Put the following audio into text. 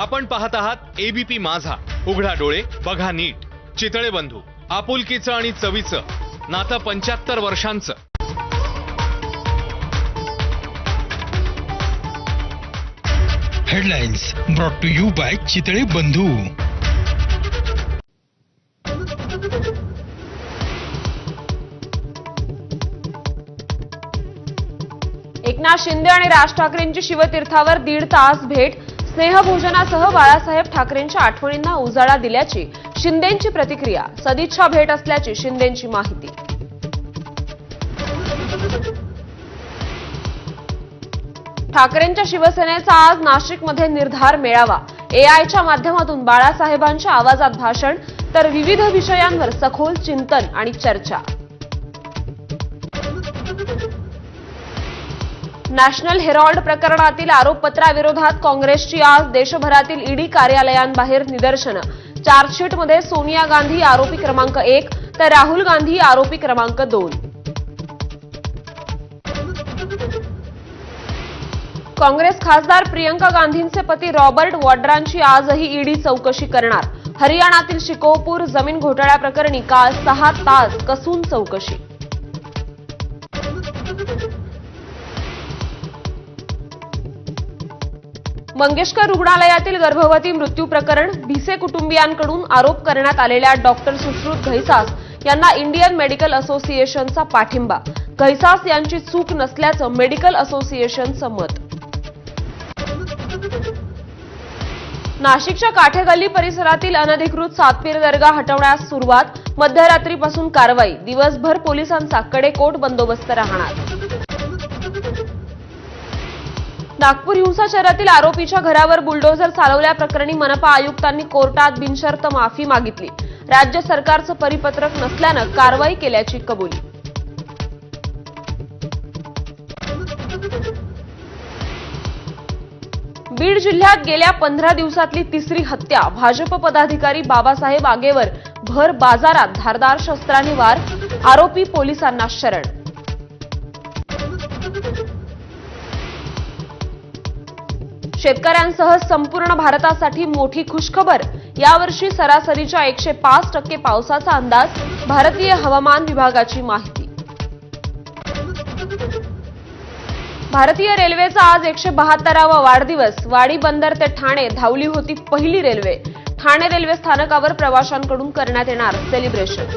आपण पाहत आहात एबीपी माझा. उघडा डोळे बघा नीट. चितळे बंधू, आपुलकीचं आणि चवीचं नातं 75 वर्षांचं. Headlines brought to you by Chitale Bandhu. Eknath Shinde आणि राज ठाकरेंची शिवतीर्थावर 1.5 तास भेट. स्नेहभोजनासह बाळासाहेब ठाकरेंच्या आठवणींना उजाळा दिल्याची शिंदेंची प्रतिक्रिया. सदिच्छा भेट असल्याची शिंदेंची माहिती. ठाकरेंच्या शिवसेनेचा आज नाशिकमध्ये निर्धार मेळावा. एआयच्या माध्यमातून बाळासाहेबांच्या आवाजात भाषण तर विविध विषयांवर सखोल चिंतन आणि चर्चा. नॅशनल हेरॉल्ड प्रकरणातील आरोपपत्राविरोधात काँग्रेसची आज देशभरातील ईडी कार्यालयांबाहेर निदर्शनं. चार्जशीटमध्ये सोनिया गांधी आरोपी क्रमांक 1 तर राहुल गांधी आरोपी क्रमांक 2. काँग्रेस खासदार प्रियंका गांधींचे पती रॉबर्ट वड्रांची आजही ईडी चौकशी करणार. हरियाणातील शिकोहपूर जमीन घोटाळ्याप्रकरणी काल 6 तास कसून चौकशी. मंगेशकर रुग्णालयातील गर्भवती मृत्यू प्रकरण. भिसे कुटुंबियांकडून आरोप करण्यात आलेल्या डॉक्टर सुश्रुत घैसास यांना इंडियन मेडिकल असोसिएशनचा पाठिंबा. घैसास यांची चूक नसल्याचं मेडिकल असोसिएशनचं मत. नाशिकच्या काठेगल्ली परिसरातील अनधिकृत सातपीर दर्गा हटवण्यास सुरुवात. मध्यरात्रीपासून कारवाई. दिवसभर पोलिसांचा कडेकोट बंदोबस्त राहणार. नागपूर हिंसाचारातील आरोपीच्या घरावर बुलडोझर चालवल्याप्रकरणी मनपा आयुक्तांनी कोर्टात बिनशर्त माफी मागितली. राज्य सरकारचं परिपत्रक नसल्यानं कारवाई केल्याची कबुली. बीड जिल्ह्यात गेल्या 15 दिवसातली तिसरी हत्या. भाजप पदाधिकारी बाबासाहेब आगेवर भर बाजारात धारदार शस्त्रांनी वार. आरोपी पोलिसांना शरण. शेतकऱ्यांसह संपूर्ण भारतासाठी मोठी खुशखबर. यावर्षी सरासरीच्या 105% पावसाचा अंदाज. भारतीय हवामान विभागाची माहिती. भारतीय रेल्वेचा आज 172वा वाढदिवस. वाडी बंदर ते ठाणे धावली होती पहिली रेल्वे. ठाणे रेल्वे स्थानकावर प्रवाशांकडून करण्यात येणार सेलिब्रेशन.